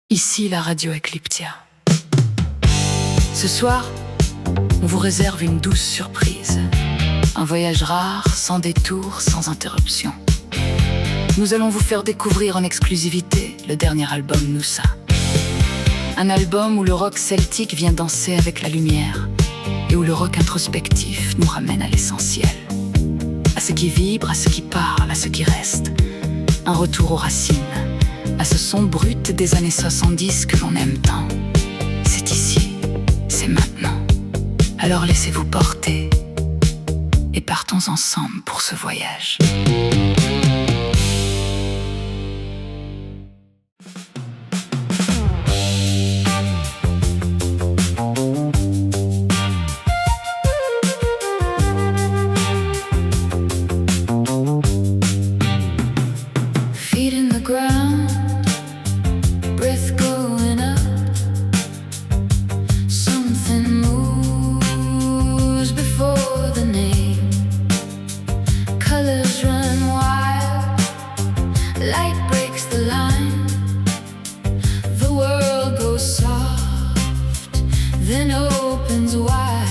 Ici la radio ECLIPTIA. Ce soir, on vous réserve une douce surprise. Un voyage rare, sans détour, sans interruption. Nous allons vous faire découvrir en exclusivité le dernier album Noussa. Un album où le rock celtique vient danser avec la lumière et où le rock introspectif nous ramène à l'essentiel. À ce qui vibre, à ce qui parle, à ce qui reste. Un retour aux racines, à ce son brut des années 70 que l'on aime tant. C'est ici, c'est maintenant. Alors laissez-vous porter et partons ensemble pour ce voyage. Feet in the ground, breath going up. Something moves before the name. Colors run wild, light breaks the line. The world goes soft, then opens wide.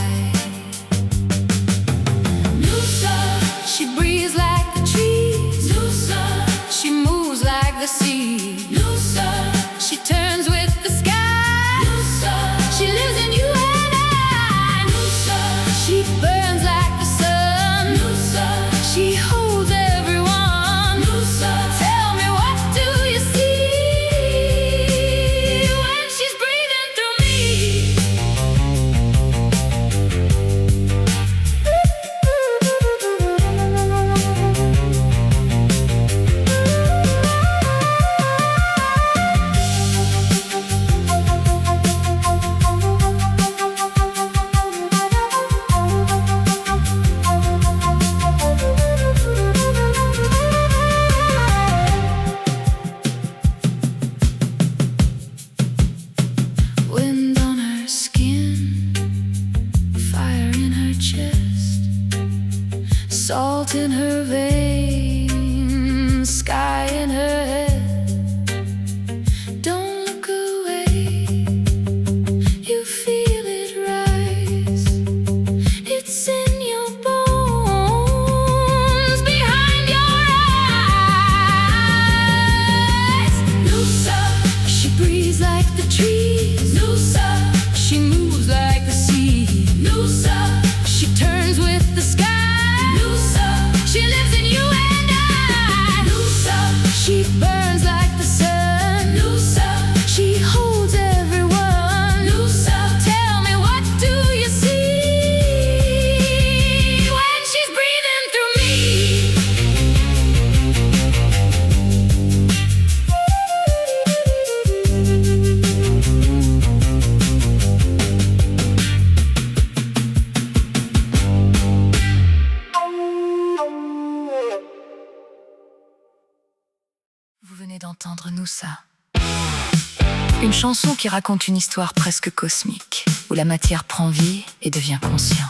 Noussa, she breathes like the trees. Noussa, she moves like the sea. Noussa, she turns with the sky. Noussa, she lives in you and I. Noussa, she burns like the sun. Noussa, she holds everyone. Noussa, tell me, what do you see when she's breathing through me? Wind on her skin, fire in her chest, salt in her veins, sky in her head. Don't look away, you feel it rise. It's in your bones, behind your eyes. Noussa, she breathes like the trees. Noussa, she moves like the sea. Noussa, she turns with the sky. Noussa, she lives in you and I. Noussa, she burns like the sun. Noussa, she holds everyone. Noussa, tell me, what do you see when she's breathing through me? Vous venez d'entendre Noussa, une chanson qui raconte une histoire presque cosmique, où la matière prend vie et devient conscience.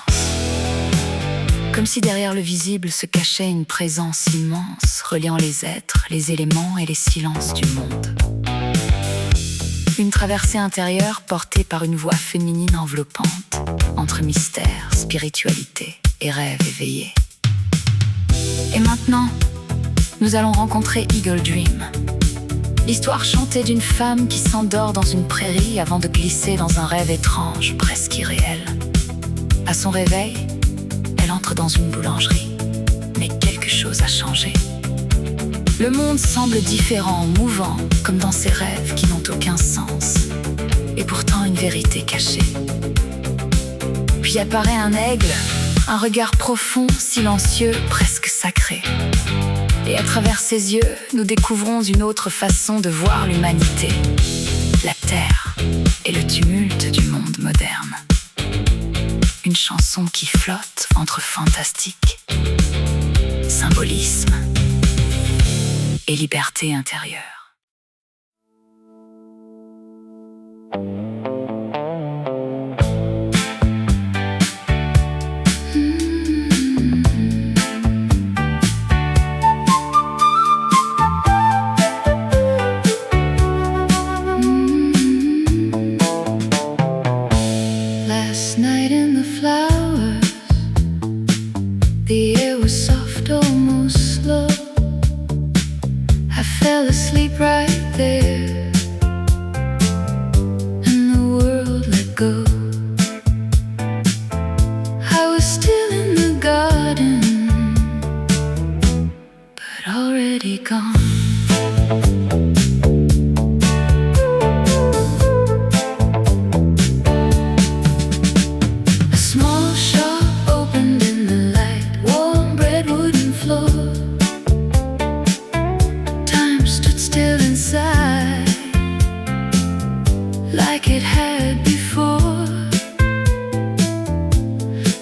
Comme si derrière le visible se cachait une présence immense, reliant les êtres, les éléments et les silences du monde. Une traversée intérieure portée par une voix féminine enveloppante, entre mystère, spiritualité et rêve éveillé. Et maintenant, nous allons rencontrer Eagle Dream, l'histoire chantée d'une femme qui s'endort dans une prairie avant de glisser dans un rêve étrange, presque irréel. À son réveil, elle entre dans une boulangerie, mais quelque chose a changé. Le monde semble différent, mouvant, comme dans ses rêves qui n'ont aucun sens, et pourtant une vérité cachée. Puis apparaît un aigle, un regard profond, silencieux, presque sacré. Et à travers ses yeux, nous découvrons une autre façon de voir l'humanité, la terre et le tumulte du monde moderne. Une chanson qui flotte entre fantastique, symbolisme et liberté intérieure. ago, I was still in the garden, but already gone. A small shop opened in the light, warm red wooden floor. Time stood still inside, like it had before.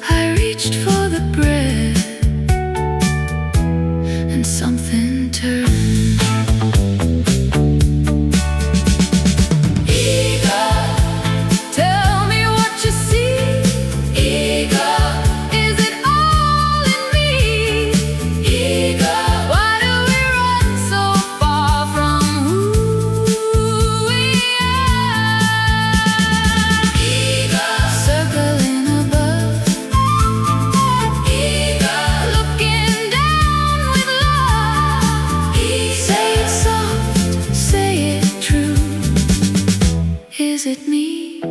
I reached for the bread, and something turned. Is it me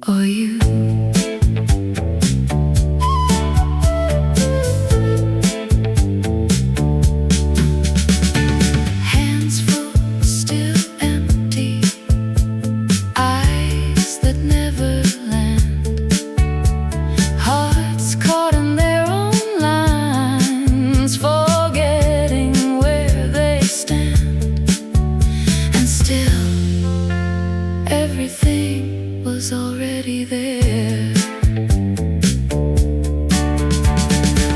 or you? Hands full, still empty, eyes that never land, hearts caught in their own lines, forgetting where they stand. And still everything was already there.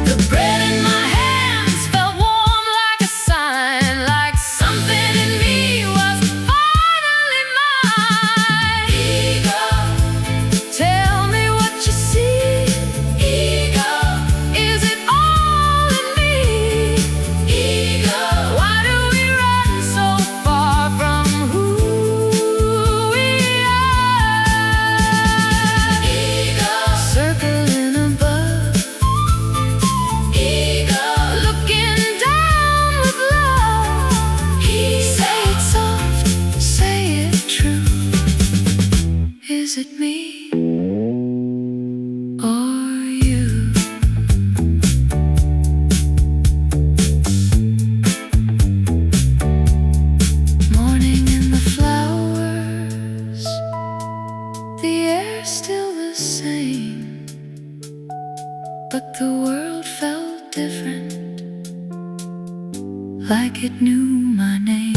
The bread in my hands felt warm like a sign, like something in me was finally mine. Ego, tell me what you see. Ego, is it all in me? Ego, why do we run so far from who we are? Ego, circling above. Ego, looking down with love. Say it soft, say it true. Is it me or you? Morning in the flowers, the air's still the same, but the world felt different, like it knew my name.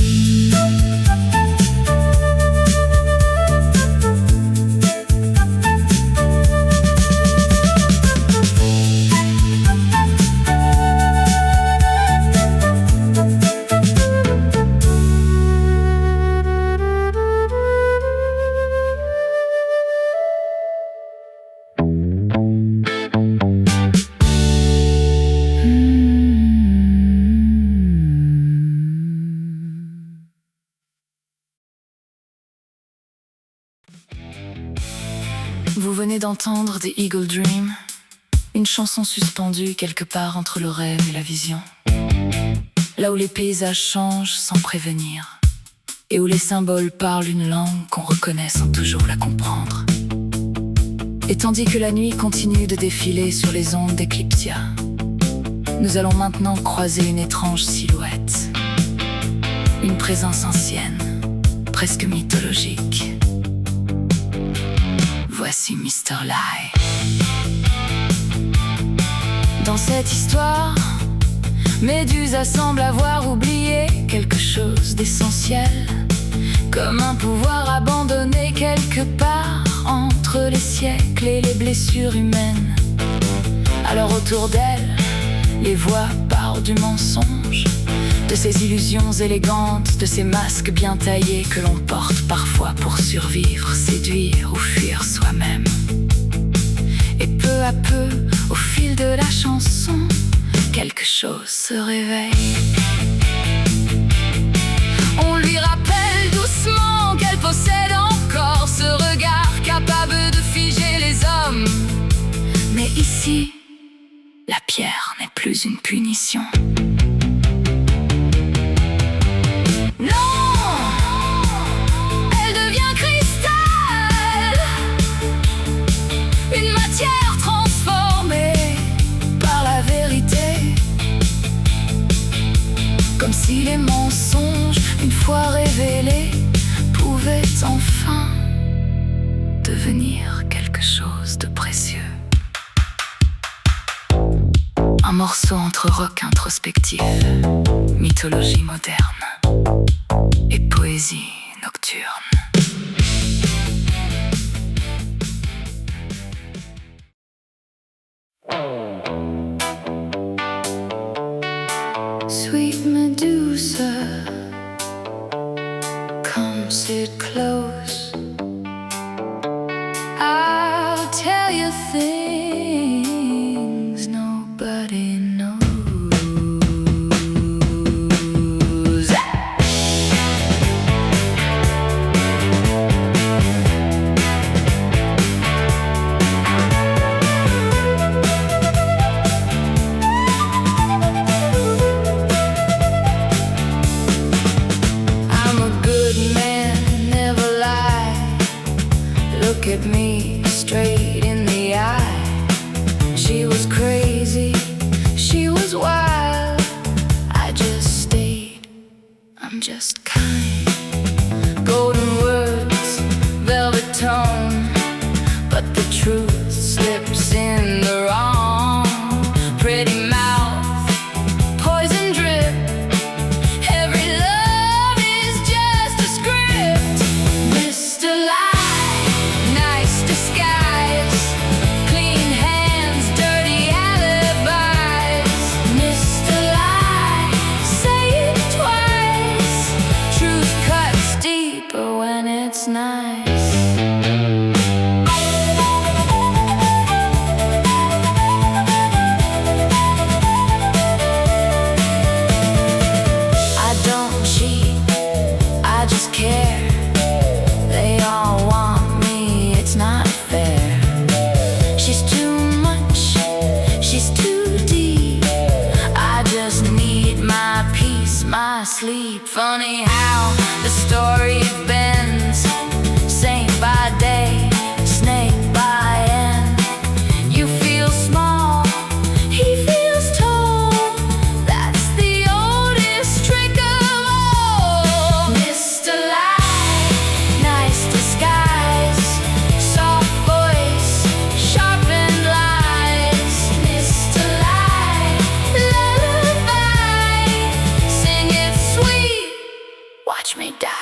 Vous venez d'entendre The Eagle Dream, une chanson suspendue quelque part entre le rêve et la vision. Là où les paysages changent sans prévenir, et où les symboles parlent une langue qu'on reconnaît sans toujours la comprendre. Et tandis que la nuit continue de défiler sur les ondes d'ECLIPTIA, nous allons maintenant croiser une étrange silhouette, une présence ancienne, presque mythologique. Voici Mr. Lie. Dans cette histoire, Médusa semble avoir oublié quelque chose d'essentiel, comme un pouvoir abandonné quelque part entre les siècles et les blessures humaines. Alors autour d'elle, les voix parlent du mensonge, de ces illusions élégantes, de ces masques bien taillés que l'on porte parfois pour survivre, séduire ou fuir soi-même. Et peu à peu, au fil de la chanson, quelque chose se réveille. On lui rappelle doucement qu'elle possède encore ce regard capable de figer les hommes. Mais ici, la pierre n'est plus une punition. Non, elle devient cristal. morceau entre rock introspectif, mythologie moderne et poésie nocturne. Sweet Medusa, come sit close. I'll tell you things nobody knows. Look at me straight in the eye. She was crazy, she was wild. I just stayed, I'm just kind. Golden words, velvet tone, but the truth slips in the wrong. Pretty mouth, poison drip. Every love is just a script. Mr. Lie, nice disguise, clean hands, dirty alibis. Mr. Lie, say it twice. Truth cuts deeper when it's nice. I don't cheat, I just care. They all want me, it's not fair. She's too much, she's too deep. I just need my peace, my sleep. Funny how the story bends. Saint by day, snake by end. You feel small, he feels tall. That's the oldest trick of all. Mr. Lie, nice disguise, soft voice, sharpened lies. Mr. Lie, lullaby, sing it sweet, watch me die.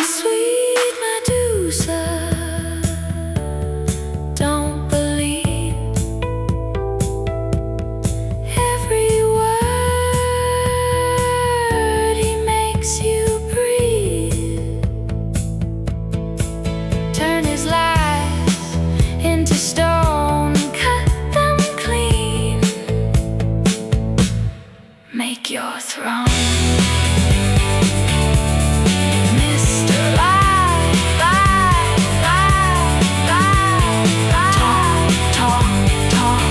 Sweet Medusa, don't believe every word. He makes you breathe. Turn his lies into stone, cut them clean. Make your throne. Mr. Lie, lie, lie, lie, lie. Talk, talk, talk.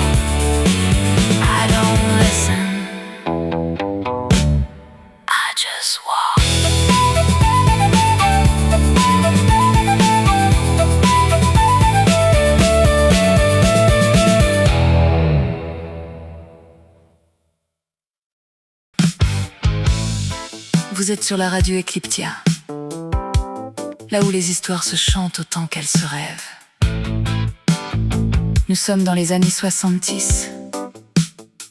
I don't listen, I just walk. Vous êtes sur la radio ECLIPTIA, là où les histoires se chantent autant qu'elles se rêvent. Nous sommes dans les années 70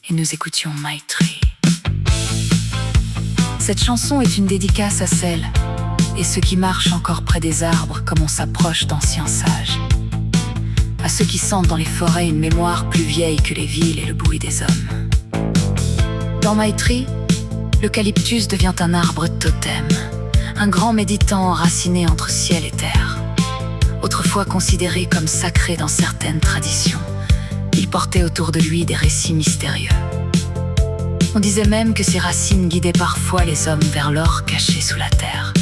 et nous écoutions Maitri. Cette chanson est une dédicace à celles et ceux qui marchent encore près des arbres comme on s'approche d'anciens sages, à ceux qui sentent dans les forêts une mémoire plus vieille que les villes et le bruit des hommes. Dans Maitri, l'eucalyptus devient un arbre totem, un grand méditant enraciné entre ciel et terre. Autrefois considéré comme sacré dans certaines traditions, il portait autour de lui des récits mystérieux. On disait même que ses racines guidaient parfois les hommes vers l'or caché sous la terre.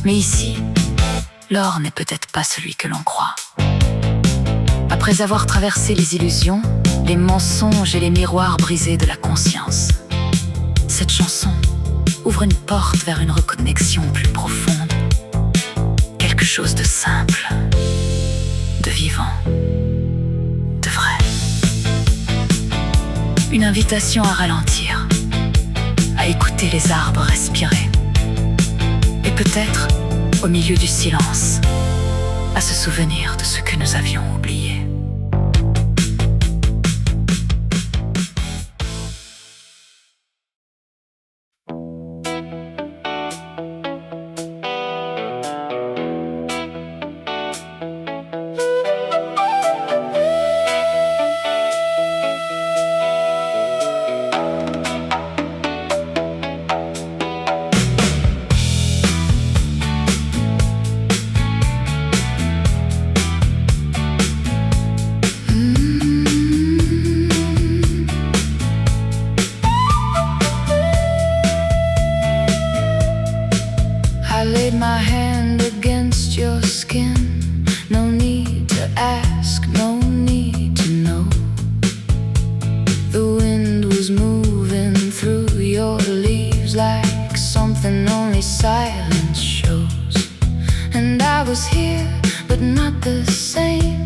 Mais ici, l'or n'est peut-être pas celui que l'on croit. Après avoir traversé les illusions, les mensonges et les miroirs brisés de la conscience, cette chanson ouvre une porte vers une reconnexion plus profonde. Quelque chose de simple, de vivant, de vrai. Une invitation à ralentir, à écouter les arbres respirer. Et peut-être, au milieu du silence, à se souvenir de ce que nous avions oublié. I laid my hand against your skin. No need to ask, no need to know. The wind was moving through your leaves like something only silence shows. And I was here, but not the same.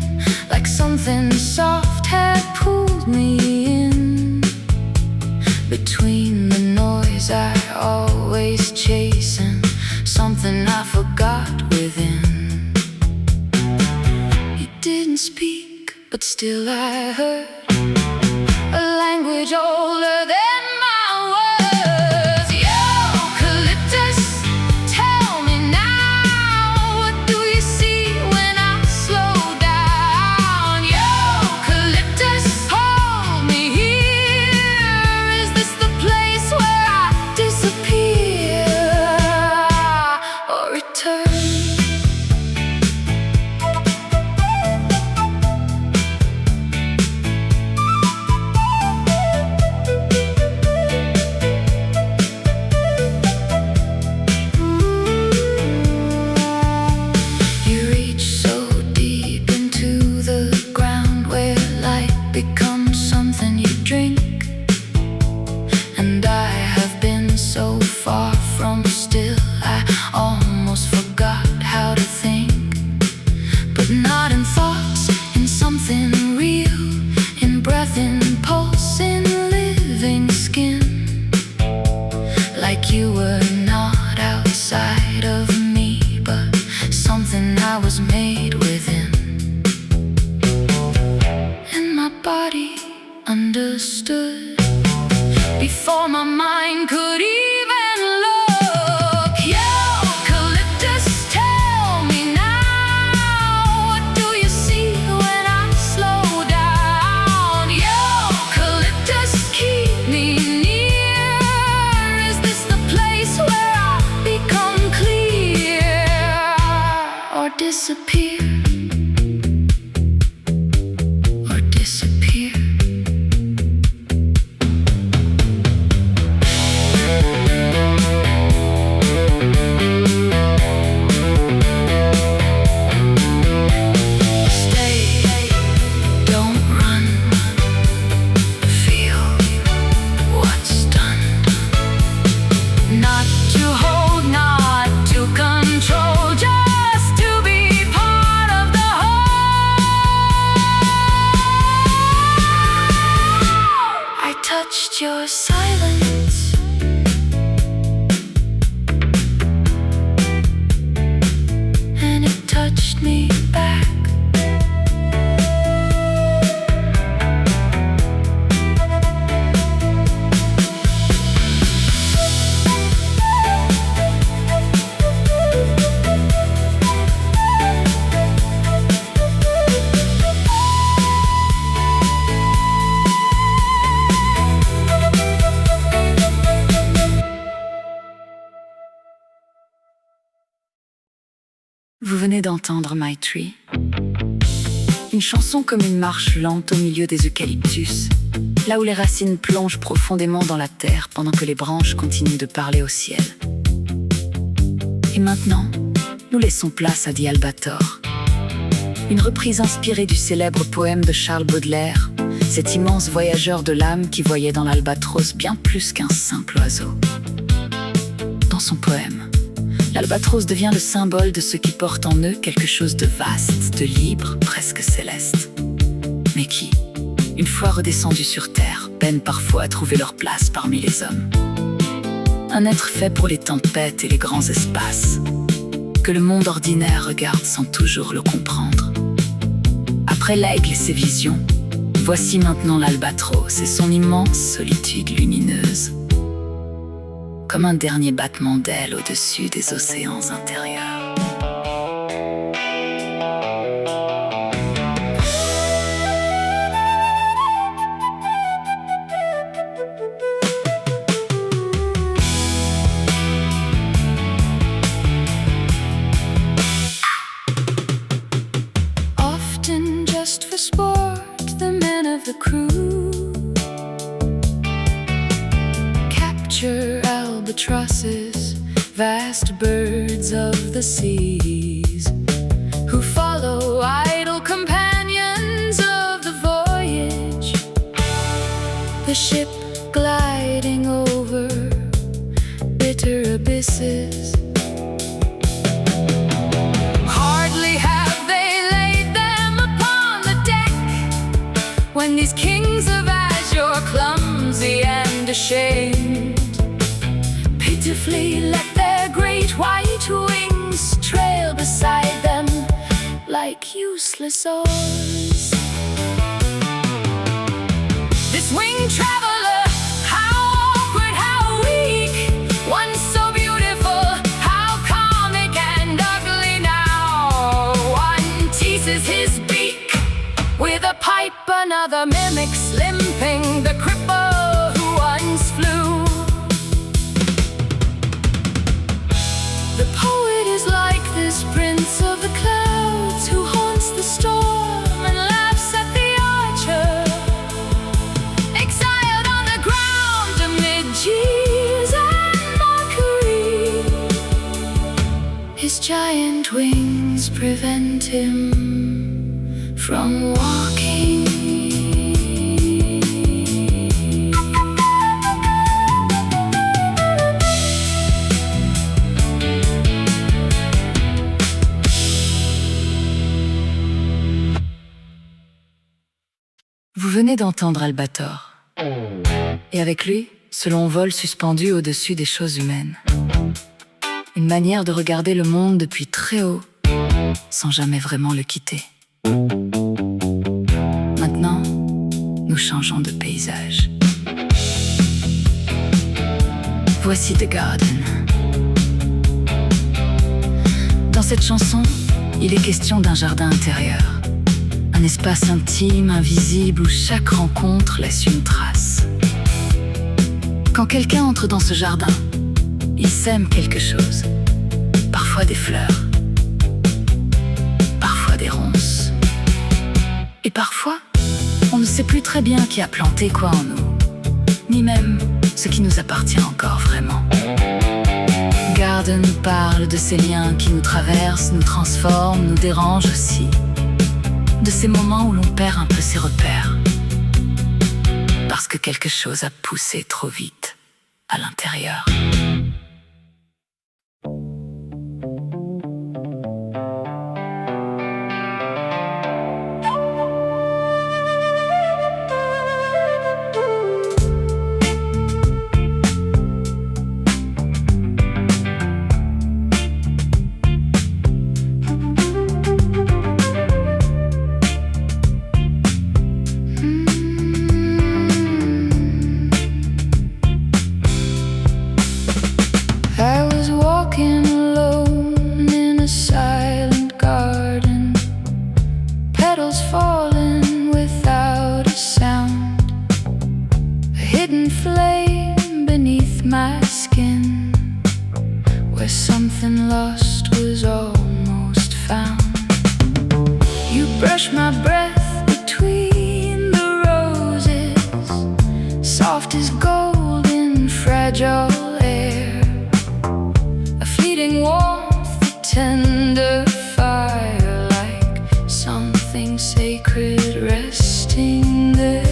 Like something soft had pulled me in. Between the noise I always chase and something I forgot within. You didn't speak, but still I heard a language older than my words. Eucalyptus, tell me now, what do you see when I slow down? Eucalyptus, hold me here. Is this the place where I disappear? Return. You reach so deep into the ground where light becomes something you drink. And I have been so far from still, I almost forgot how to think. But not in thoughts, in something real, in breath, in pulse, in living skin. Like you were not outside of me, but something I was made within. And my body understood before my mind could even look. Eucalyptus, tell me now, what do you see when I slow down? Eucalyptus, keep me near. Is this the place where I become clear or disappear? Or disappear? Your silence, and it touched me back. Vous venez d'entendre My Tree, une chanson comme une marche lente au milieu des eucalyptus, là où les racines plongent profondément dans la terre pendant que les branches continuent de parler au ciel. Et maintenant, nous laissons place à The Albator, une reprise inspirée du célèbre poème de Charles Baudelaire, cet immense voyageur de l'âme qui voyait dans l'albatros bien plus qu'un simple oiseau. dans son poème. L'albatros devient le symbole de ceux qui portent en eux quelque chose de vaste, de libre, presque céleste. Mais qui, une fois redescendus sur terre, peinent parfois à trouver leur place parmi les hommes. Un être fait pour les tempêtes et les grands espaces, que le monde ordinaire regarde sans toujours le comprendre. Après l'aigle et ses visions, voici maintenant l'albatros et son immense solitude lumineuse, comme un dernier battement d'ailes au-dessus des océans intérieurs. Often just for sport, the men of the crew capture albatrosses, vast birds of the seas, who follow idle companions of the voyage, the ship gliding over bitter abysses. Hardly have they laid them upon the deck when these kings of azure, clumsy and ashamed, pitifully let their great white wings trail beside them like useless oars. This winged traveler, how awkward, how weak, once so beautiful, how comic and ugly now. One teases his beak with a pipe, another mimics limping the cripple who once flew. The poet is like this prince of the clouds who haunts the storm and laughs at the archer, exiled on the ground amid jeers and mockery. His giant wings prevent him from walking. Vous venez d'entendre Albator. Et avec lui, ce long vol suspendu au-dessus des choses humaines. Une manière de regarder le monde depuis très haut, sans jamais vraiment le quitter. Maintenant, nous changeons de paysage. Voici The Garden. Dans cette chanson, il est question d'un jardin intérieur. Un espace intime, invisible, où chaque rencontre laisse une trace. Quand quelqu'un entre dans ce jardin, il sème quelque chose. Parfois des fleurs, parfois des ronces. Et parfois, on ne sait plus très bien qui a planté quoi en nous, ni même ce qui nous appartient encore vraiment. Garden nous parle de ces liens qui nous traversent, nous transforment, nous dérangent aussi. De ces moments où l'on perd un peu ses repères, parce que quelque chose a poussé trop vite à l'intérieur. Falling without a sound, a hidden flame beneath my skin, where something lost was almost found. You brush my breath between the roses, soft as gold in fragile air, a fleeting warmth, a tender fire, like something sacred resting there.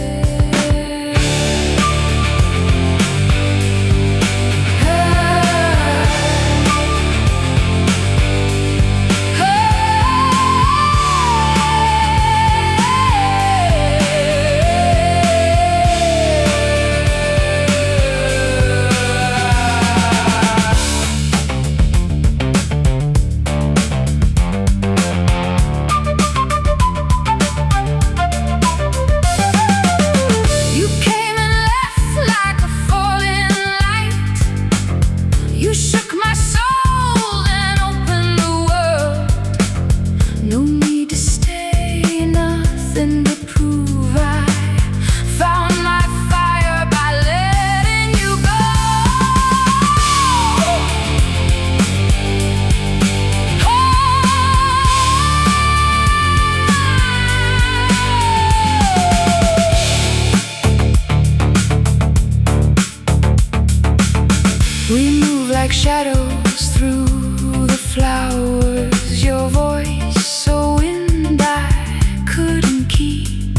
like shadows through the flowers. Your voice, a wind I couldn't keep.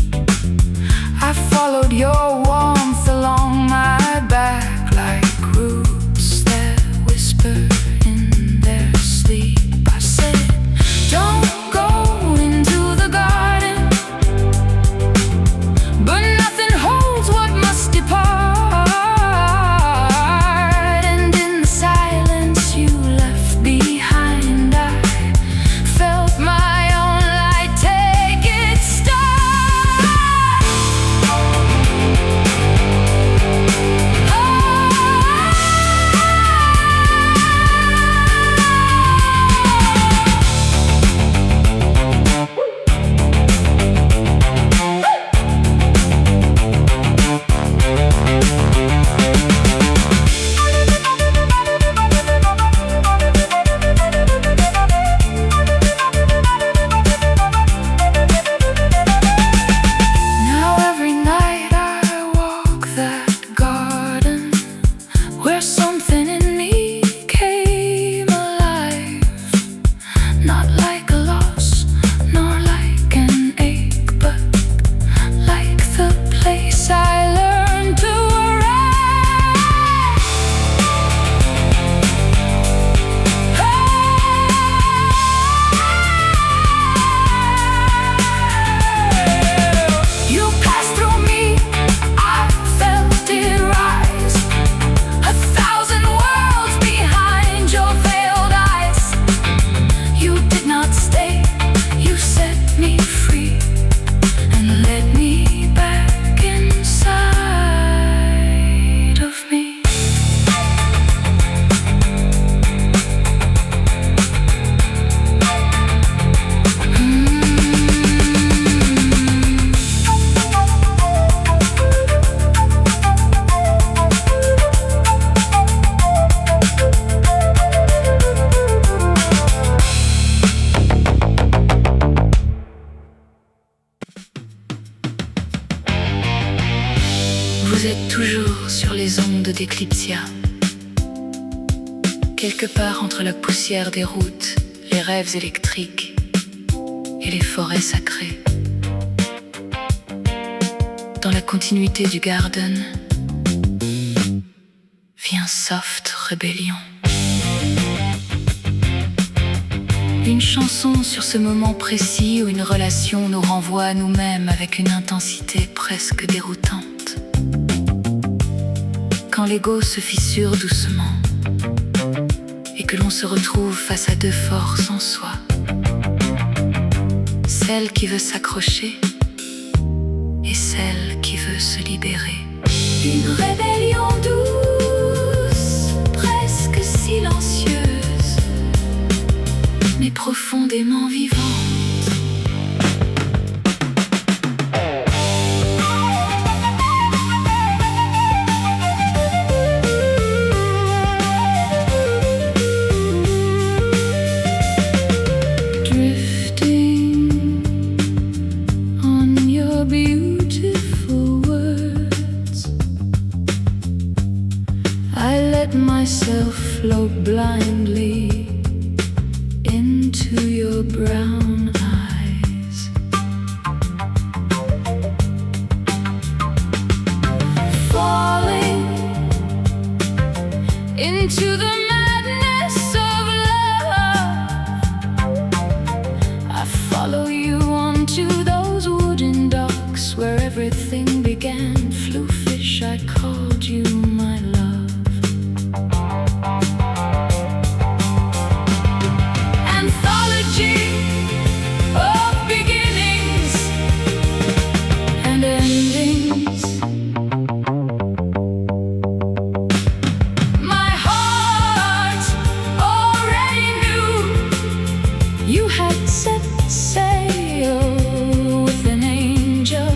I followed your warmth along my back like roots that whisper in their sleep. I said, don't go into the garden, but nothing holds what must depart. And in the silence you left behind, I felt my own light take its start. Now every night I walk that garden where something in me came alive. Not like a loss, nor like an ache, but like the place I learned to You passed through me, I felt it rise. 1,000 worlds behind your veiled eyes. You did not stay, you set me free and led me back inside of me. Vous êtes toujours sur les ondes d'ECLIPTIA, quelque part entre la poussière des routes, les rêves électriques et les forêts sacrées. Dans la continuité du garden, vient soft rébellion. Une chanson sur ce moment précis où une relation nous renvoie à nous-mêmes avec une intensité presque déroutante. Quand l'ego se fissure doucement et que l'on se retrouve face à deux forces en soi, celle qui veut s'accrocher et celle qui veut se libérer. Une rébellion douce, presque silencieuse, mais profondément vivante. I let myself float blindly into your brown eyes, falling into the madness of love. I follow you onto those wooden docks where everything began. Fluefish, I called you my love. You had set sail with an angel,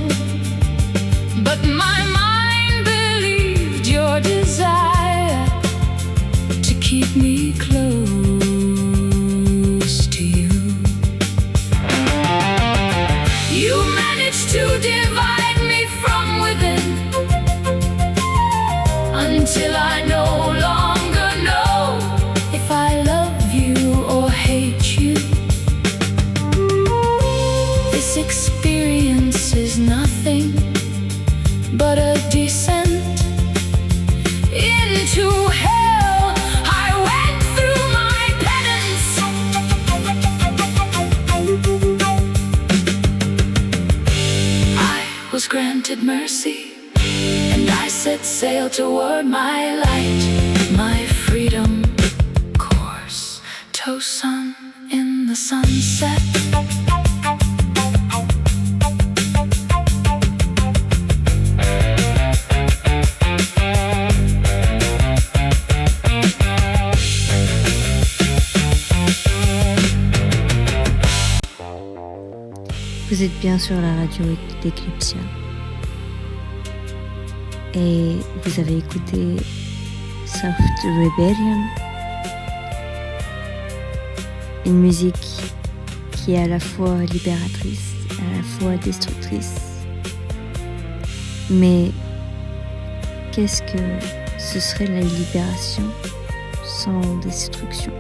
but my mind believed your desire to keep me close to you. You managed to divide me from within until I no longer know nothing but a descent into hell. I went through my penance. I was granted mercy, and I set sail toward my light, my freedom course. Toast sun in the sunset. Vous êtes bien sur la radio d'ECLIPTIA et vous avez écouté Soft Rebellion, une musique qui est à la fois libératrice et à la fois destructrice. Mais qu'est-ce que ce serait la libération sans destruction?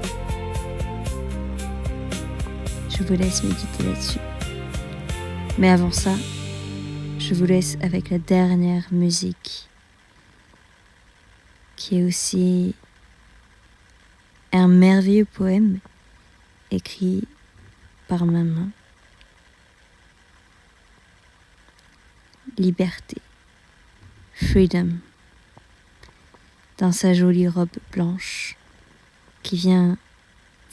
Je vous laisse méditer là-dessus. Mais avant ça, je vous laisse avec la dernière musique, qui est aussi un merveilleux poème écrit par ma main. Liberté, freedom, dans sa jolie robe blanche, qui vient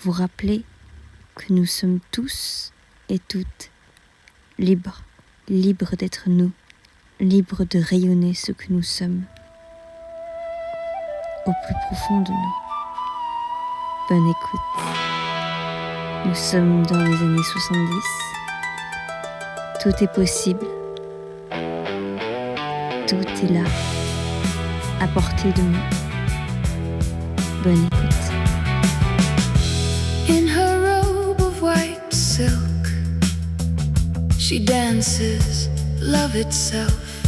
vous rappeler que nous sommes tous et toutes libres, libres d'être nous, libres de rayonner ce que nous sommes au plus profond de nous. Bonne écoute. Nous sommes dans les années 70. Tout est possible. Tout est là, à portée de nous. Bonne écoute. In her robe of white silk, she dances love itself.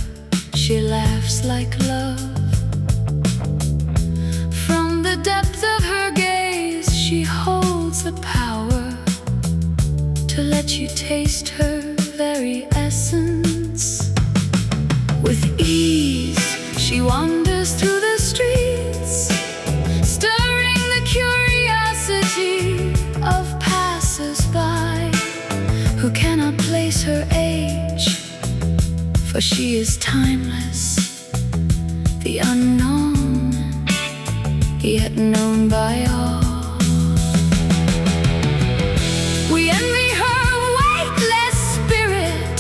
She laughs like love. From the depth of her gaze, she holds the power to let you taste her very essence. With ease, she wanders through the streets, stirring the curiosity of passers-by who cannot place her age, for she is timeless, the unknown, yet known by all. We envy her weightless spirit,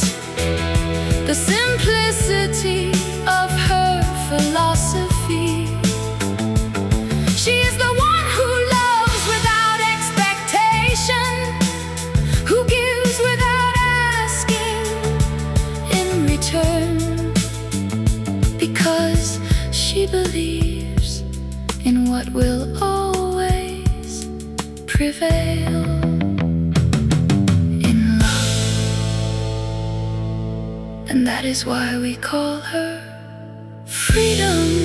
the simplicity of her philosophy. She is the one who loves without expectation, who gives without asking in return, because she believes in what will always prevail, in love. And that is why we call her freedom.